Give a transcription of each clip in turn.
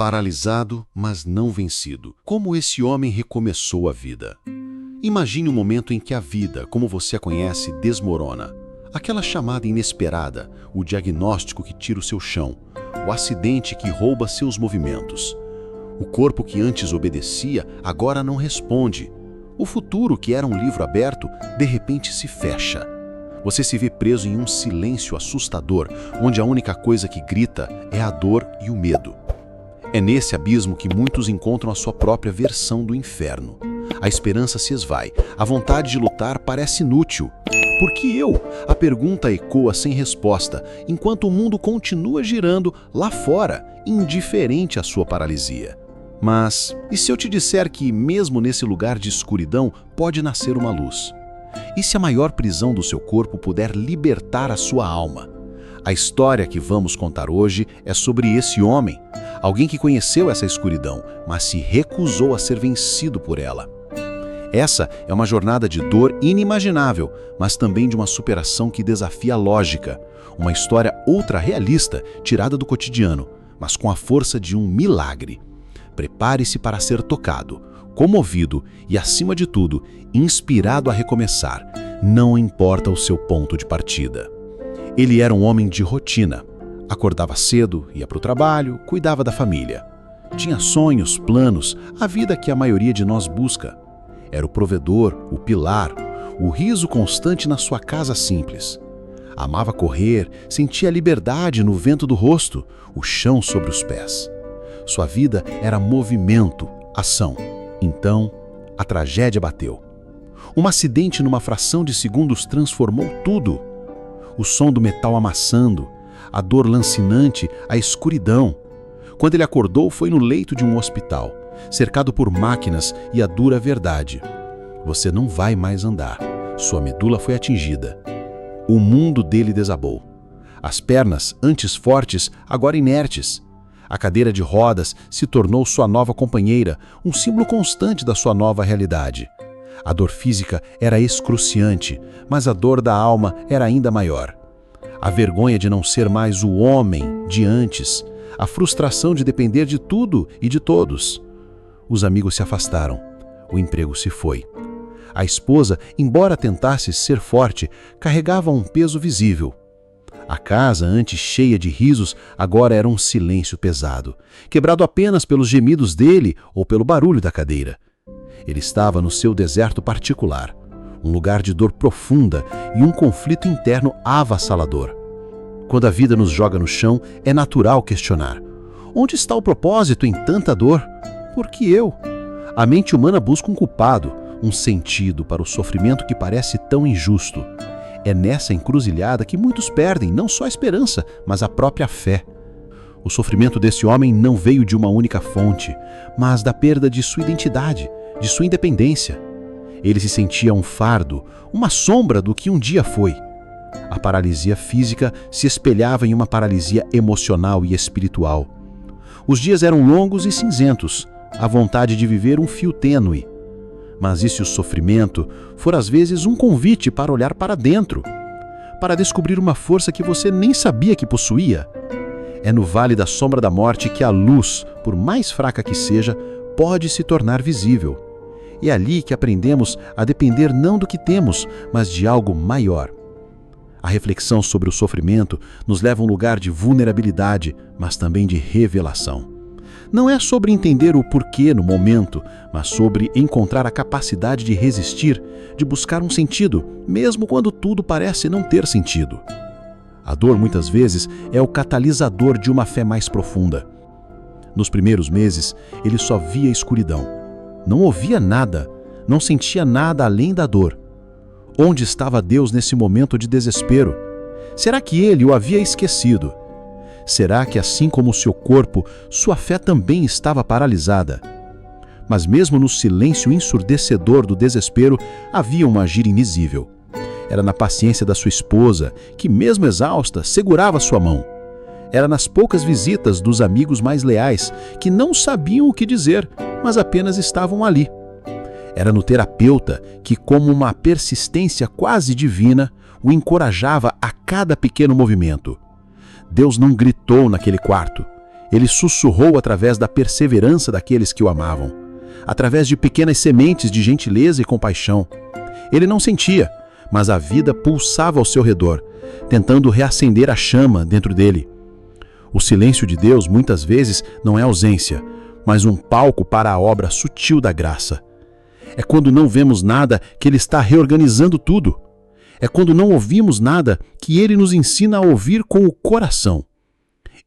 Paralisado, mas não vencido. Como esse homem recomeçou a vida? Imagine o momento em que a vida, como você a conhece, desmorona. Aquela chamada inesperada, o diagnóstico que tira o seu chão, o acidente que rouba seus movimentos. O corpo que antes obedecia, agora não responde. O futuro, que era um livro aberto, de repente se fecha. Você se vê preso em um silêncio assustador, onde a única coisa que grita é a dor e o medo. É nesse abismo que muitos encontram a sua própria versão do inferno. A esperança se esvai, a vontade de lutar parece inútil. Por que eu? A pergunta ecoa sem resposta, enquanto o mundo continua girando lá fora, indiferente à sua paralisia. Mas, e se eu te disser que, mesmo nesse lugar de escuridão, pode nascer uma luz? E se a maior prisão do seu corpo puder libertar a sua alma? A história que vamos contar hoje é sobre esse homem, alguém que conheceu essa escuridão, mas se recusou a ser vencido por ela. Essa é uma jornada de dor inimaginável, mas também de uma superação que desafia a lógica. Uma história ultra-realista, tirada do cotidiano, mas com a força de um milagre. Prepare-se para ser tocado, comovido e, acima de tudo, inspirado a recomeçar, não importa o seu ponto de partida. Ele era um homem de rotina. Acordava cedo, ia para o trabalho, cuidava da família. Tinha sonhos, planos, a vida que a maioria de nós busca. Era o provedor, o pilar, o riso constante na sua casa simples. Amava correr, sentia a liberdade no vento do rosto, o chão sobre os pés. Sua vida era movimento, ação. Então, a tragédia bateu. Um acidente numa fração de segundos transformou tudo. O som do metal amassando, a dor lancinante, a escuridão. Quando ele acordou, foi no leito de um hospital, cercado por máquinas e a dura verdade. Você não vai mais andar. Sua medula foi atingida. O mundo dele desabou. As pernas, antes fortes, agora inertes. A cadeira de rodas se tornou sua nova companheira, um símbolo constante da sua nova realidade. A dor física era excruciante, mas a dor da alma era ainda maior. A vergonha de não ser mais o homem de antes, a frustração de depender de tudo e de todos. Os amigos se afastaram, o emprego se foi. A esposa, embora tentasse ser forte, carregava um peso visível. A casa, antes cheia de risos, agora era um silêncio pesado, quebrado apenas pelos gemidos dele ou pelo barulho da cadeira. Ele estava no seu deserto particular, um lugar de dor profunda e um conflito interno avassalador. Quando a vida nos joga no chão, é natural questionar: onde está o propósito em tanta dor? Por que eu? A mente humana busca um culpado, um sentido para o sofrimento que parece tão injusto. É nessa encruzilhada que muitos perdem não só a esperança, mas a própria fé. O sofrimento desse homem não veio de uma única fonte, mas da perda de sua identidade, de sua independência. Ele se sentia um fardo, uma sombra do que um dia foi. A paralisia física se espelhava em uma paralisia emocional e espiritual. Os dias eram longos e cinzentos, a vontade de viver um fio tênue. Mas e se o sofrimento for às vezes um convite para olhar para dentro, para descobrir uma força que você nem sabia que possuía? É no vale da sombra da morte que a luz, por mais fraca que seja, pode se tornar visível. É ali que aprendemos a depender não do que temos, mas de algo maior. A reflexão sobre o sofrimento nos leva a um lugar de vulnerabilidade, mas também de revelação. Não é sobre entender o porquê no momento, mas sobre encontrar a capacidade de resistir, de buscar um sentido, mesmo quando tudo parece não ter sentido. A dor, muitas vezes, é o catalisador de uma fé mais profunda. Nos primeiros meses, ele só via escuridão. Não ouvia nada, não sentia nada além da dor. Onde estava Deus nesse momento de desespero? Será que ele o havia esquecido? Será que, assim como o seu corpo, sua fé também estava paralisada? Mas mesmo no silêncio ensurdecedor do desespero, havia um agir invisível. Era na paciência da sua esposa, que mesmo exausta, segurava sua mão. Era nas poucas visitas dos amigos mais leais, que não sabiam o que dizer, mas apenas estavam ali. Era no terapeuta que, como uma persistência quase divina, o encorajava a cada pequeno movimento. Deus não gritou naquele quarto. Ele sussurrou através da perseverança daqueles que o amavam, através de pequenas sementes de gentileza e compaixão. Ele não sentia, mas a vida pulsava ao seu redor, tentando reacender a chama dentro dele. O silêncio de Deus muitas vezes não é ausência, mas um palco para a obra sutil da graça. É quando não vemos nada que Ele está reorganizando tudo. É quando não ouvimos nada que Ele nos ensina a ouvir com o coração.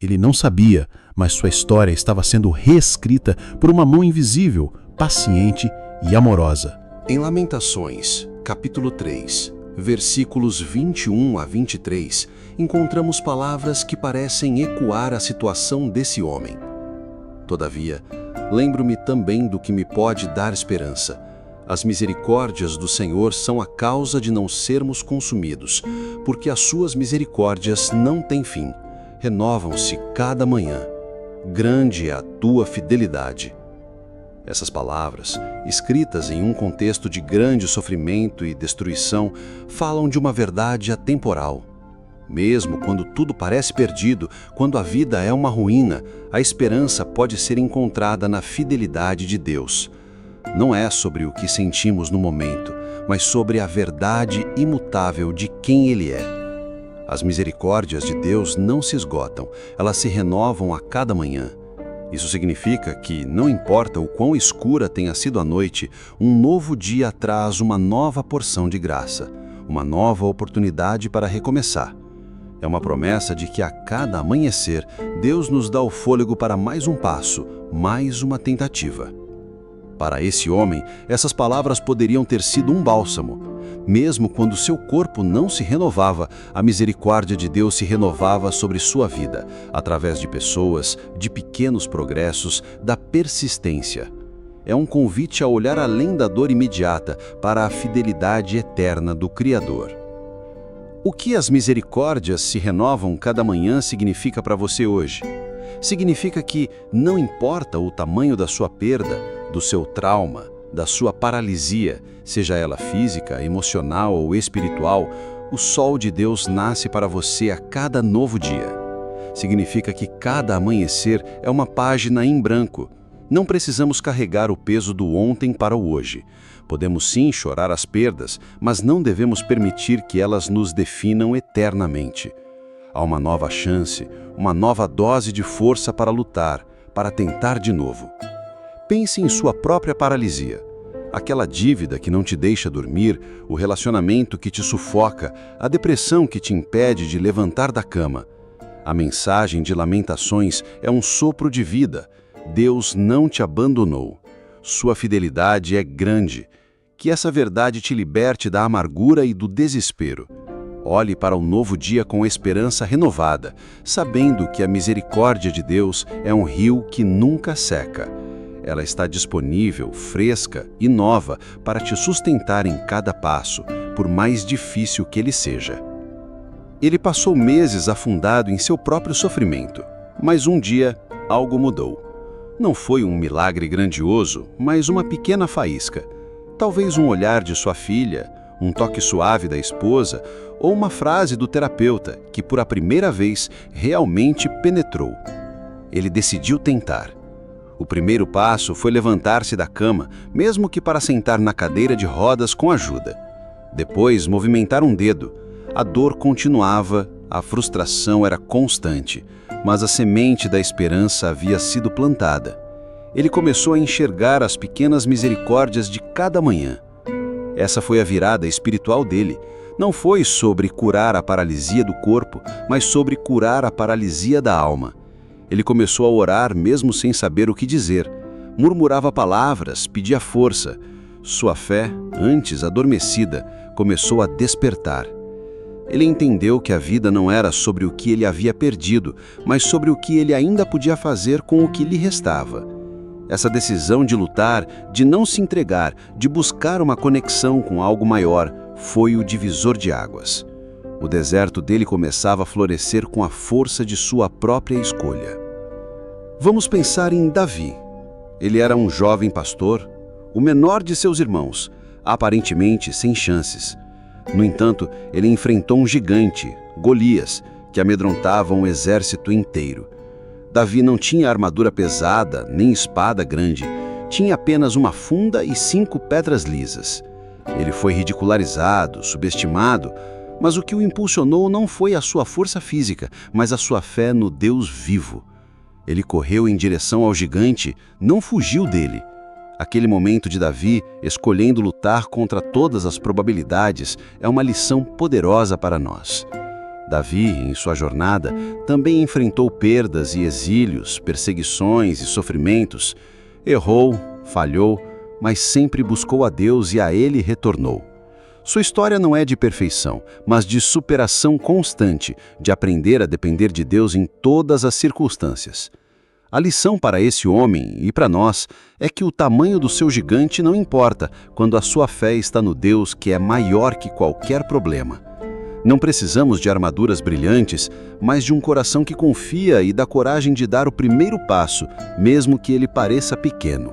Ele não sabia, mas sua história estava sendo reescrita por uma mão invisível, paciente e amorosa. Em Lamentações, capítulo 3, versículos 21 a 23, encontramos palavras que parecem ecoar a situação desse homem. Todavia, lembro-me também do que me pode dar esperança. As misericórdias do Senhor são a causa de não sermos consumidos, porque as suas misericórdias não têm fim. Renovam-se cada manhã. Grande é a tua fidelidade. Essas palavras, escritas em um contexto de grande sofrimento e destruição, falam de uma verdade atemporal. Mesmo quando tudo parece perdido, quando a vida é uma ruína, a esperança pode ser encontrada na fidelidade de Deus. Não é sobre o que sentimos no momento, mas sobre a verdade imutável de quem Ele é. As misericórdias de Deus não se esgotam, elas se renovam a cada manhã. Isso significa que, não importa o quão escura tenha sido a noite, um novo dia traz uma nova porção de graça, uma nova oportunidade para recomeçar. É uma promessa de que a cada amanhecer, Deus nos dá o fôlego para mais um passo, mais uma tentativa. Para esse homem, essas palavras poderiam ter sido um bálsamo. Mesmo quando seu corpo não se renovava, a misericórdia de Deus se renovava sobre sua vida, através de pessoas, de pequenos progressos, da persistência. É um convite a olhar além da dor imediata para a fidelidade eterna do Criador. O que as misericórdias se renovam cada manhã significa para você hoje? Significa que não importa o tamanho da sua perda, do seu trauma, da sua paralisia, seja ela física, emocional ou espiritual, o sol de Deus nasce para você a cada novo dia. Significa que cada amanhecer é uma página em branco. Não precisamos carregar o peso do ontem para o hoje. Podemos sim chorar as perdas, mas não devemos permitir que elas nos definam eternamente. Há uma nova chance, uma nova dose de força para lutar, para tentar de novo. Pense em sua própria paralisia. Aquela dívida que não te deixa dormir, o relacionamento que te sufoca, a depressão que te impede de levantar da cama. A mensagem de Lamentações é um sopro de vida. Deus não te abandonou. Sua fidelidade é grande. Que essa verdade te liberte da amargura e do desespero. Olhe para o novo dia com esperança renovada, sabendo que a misericórdia de Deus é um rio que nunca seca. Ela está disponível, fresca e nova para te sustentar em cada passo, por mais difícil que ele seja. Ele passou meses afundado em seu próprio sofrimento, mas um dia algo mudou. Não foi um milagre grandioso, mas uma pequena faísca. Talvez um olhar de sua filha, um toque suave da esposa ou uma frase do terapeuta que por a primeira vez realmente penetrou. Ele decidiu tentar. O primeiro passo foi levantar-se da cama, mesmo que para sentar na cadeira de rodas com ajuda. Depois, movimentar um dedo. A dor continuava, a frustração era constante, mas a semente da esperança havia sido plantada. Ele começou a enxergar as pequenas misericórdias de cada manhã. Essa foi a virada espiritual dele. Não foi sobre curar a paralisia do corpo, mas sobre curar a paralisia da alma. Ele começou a orar mesmo sem saber o que dizer. Murmurava palavras, pedia força. Sua fé, antes adormecida, começou a despertar. Ele entendeu que a vida não era sobre o que ele havia perdido, mas sobre o que ele ainda podia fazer com o que lhe restava. Essa decisão de lutar, de não se entregar, de buscar uma conexão com algo maior, foi o divisor de águas. O deserto dele começava a florescer com a força de sua própria escolha. Vamos pensar em Davi. Ele era um jovem pastor, o menor de seus irmãos, aparentemente sem chances. No entanto, ele enfrentou um gigante, Golias, que amedrontava um exército inteiro. Davi não tinha armadura pesada, nem espada grande. Tinha apenas uma funda e 5 pedras lisas. Ele foi ridicularizado, subestimado, mas o que o impulsionou não foi a sua força física, mas a sua fé no Deus vivo. Ele correu em direção ao gigante, não fugiu dele. Aquele momento de Davi, escolhendo lutar contra todas as probabilidades, é uma lição poderosa para nós. Davi, em sua jornada, também enfrentou perdas e exílios, perseguições e sofrimentos. Errou, falhou, mas sempre buscou a Deus e a Ele retornou. Sua história não é de perfeição, mas de superação constante, de aprender a depender de Deus em todas as circunstâncias. A lição para esse homem e para nós é que o tamanho do seu gigante não importa quando a sua fé está no Deus que é maior que qualquer problema. Não precisamos de armaduras brilhantes, mas de um coração que confia e dá coragem de dar o primeiro passo, mesmo que ele pareça pequeno.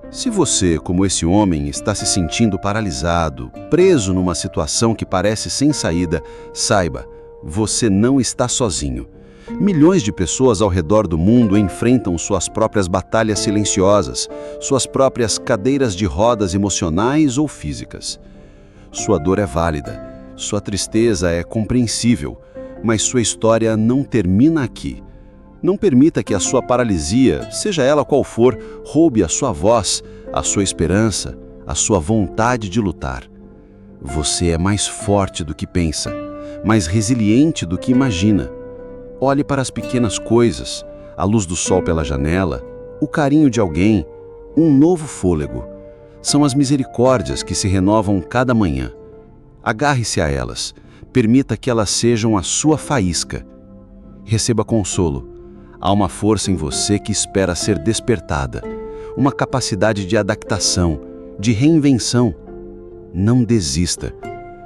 Se você, como esse homem, está se sentindo paralisado, preso numa situação que parece sem saída, saiba, você não está sozinho. Milhões de pessoas ao redor do mundo enfrentam suas próprias batalhas silenciosas, suas próprias cadeiras de rodas emocionais ou físicas. Sua dor é válida, sua tristeza é compreensível, mas sua história não termina aqui. Não permita que a sua paralisia, seja ela qual for, roube a sua voz, a sua esperança, a sua vontade de lutar. Você é mais forte do que pensa, mais resiliente do que imagina. Olhe para as pequenas coisas, a luz do sol pela janela, o carinho de alguém, um novo fôlego. São as misericórdias que se renovam cada manhã. Agarre-se a elas, permita que elas sejam a sua faísca. Receba consolo. Há uma força em você que espera ser despertada, uma capacidade de adaptação, de reinvenção. Não desista.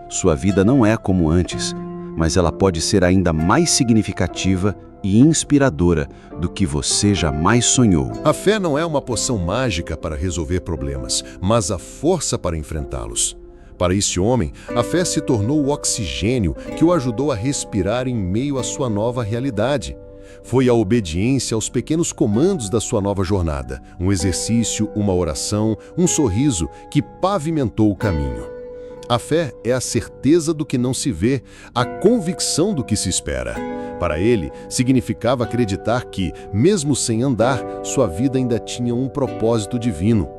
Sua vida não é como antes, mas ela pode ser ainda mais significativa e inspiradora do que você jamais sonhou. A fé não é uma poção mágica para resolver problemas, mas a força para enfrentá-los. Para esse homem, a fé se tornou o oxigênio que o ajudou a respirar em meio à sua nova realidade. Foi a obediência aos pequenos comandos da sua nova jornada, um exercício, uma oração, um sorriso que pavimentou o caminho. A fé é a certeza do que não se vê, a convicção do que se espera. Para ele, significava acreditar que, mesmo sem andar, sua vida ainda tinha um propósito divino.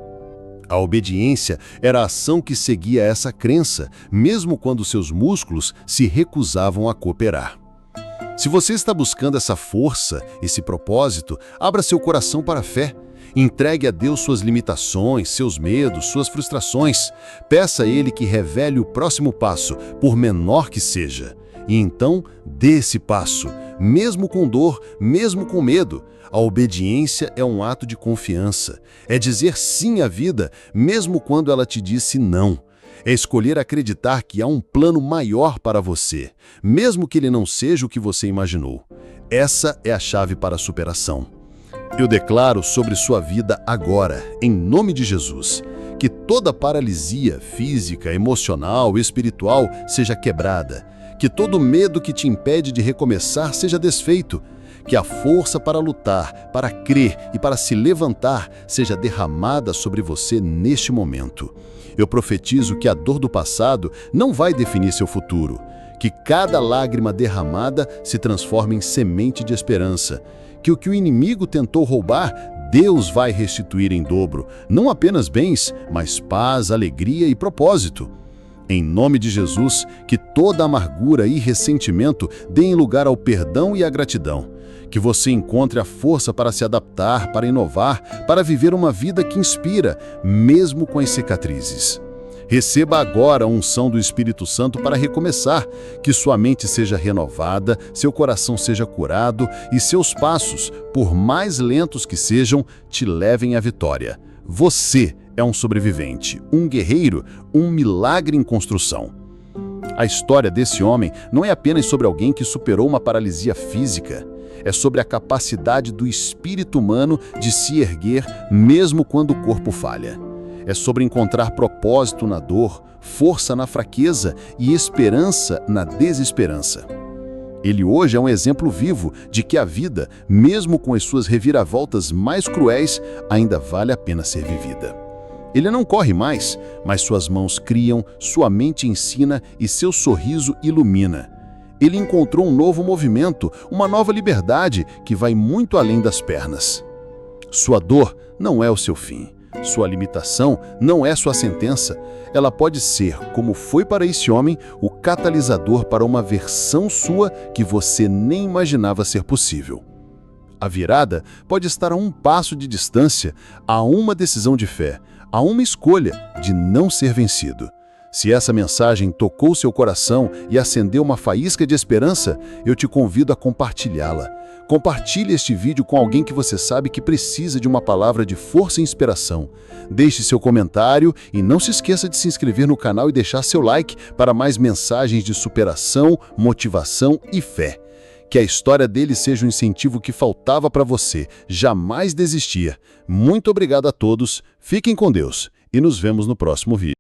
A obediência era a ação que seguia essa crença, mesmo quando seus músculos se recusavam a cooperar. Se você está buscando essa força, esse propósito, abra seu coração para a fé. Entregue a Deus suas limitações, seus medos, suas frustrações. Peça a Ele que revele o próximo passo, por menor que seja. E então, dê esse passo, mesmo com dor, mesmo com medo. A obediência é um ato de confiança. É dizer sim à vida, mesmo quando ela te disse não. É escolher acreditar que há um plano maior para você, mesmo que ele não seja o que você imaginou. Essa é a chave para a superação. Eu declaro sobre sua vida agora, em nome de Jesus, que toda paralisia física, emocional, espiritual seja quebrada, que todo medo que te impede de recomeçar seja desfeito, que a força para lutar, para crer e para se levantar seja derramada sobre você neste momento. Eu profetizo que a dor do passado não vai definir seu futuro, que cada lágrima derramada se transforme em semente de esperança, que o inimigo tentou roubar, Deus vai restituir em dobro, não apenas bens, mas paz, alegria e propósito. Em nome de Jesus, que toda amargura e ressentimento deem lugar ao perdão e à gratidão. Que você encontre a força para se adaptar, para inovar, para viver uma vida que inspira, mesmo com as cicatrizes. Receba agora a unção do Espírito Santo para recomeçar, que sua mente seja renovada, seu coração seja curado e seus passos, por mais lentos que sejam, te levem à vitória. Você é um sobrevivente, um guerreiro, um milagre em construção. A história desse homem não é apenas sobre alguém que superou uma paralisia física. É sobre a capacidade do espírito humano de se erguer mesmo quando o corpo falha. É sobre encontrar propósito na dor, força na fraqueza e esperança na desesperança. Ele hoje é um exemplo vivo de que a vida, mesmo com as suas reviravoltas mais cruéis, ainda vale a pena ser vivida. Ele não corre mais, mas suas mãos criam, sua mente ensina e seu sorriso ilumina. Ele encontrou um novo movimento, uma nova liberdade que vai muito além das pernas. Sua dor não é o seu fim. Sua limitação não é sua sentença. Ela pode ser, como foi para esse homem, o catalisador para uma versão sua que você nem imaginava ser possível. A virada pode estar a um passo de distância, a uma decisão de fé, a uma escolha de não ser vencido. Se essa mensagem tocou seu coração e acendeu uma faísca de esperança, eu te convido a compartilhá-la. Compartilhe este vídeo com alguém que você sabe que precisa de uma palavra de força e inspiração. Deixe seu comentário e não se esqueça de se inscrever no canal e deixar seu like para mais mensagens de superação, motivação e fé. Que a história dele seja o incentivo que faltava para você jamais desistir. Muito obrigado a todos, fiquem com Deus e nos vemos no próximo vídeo.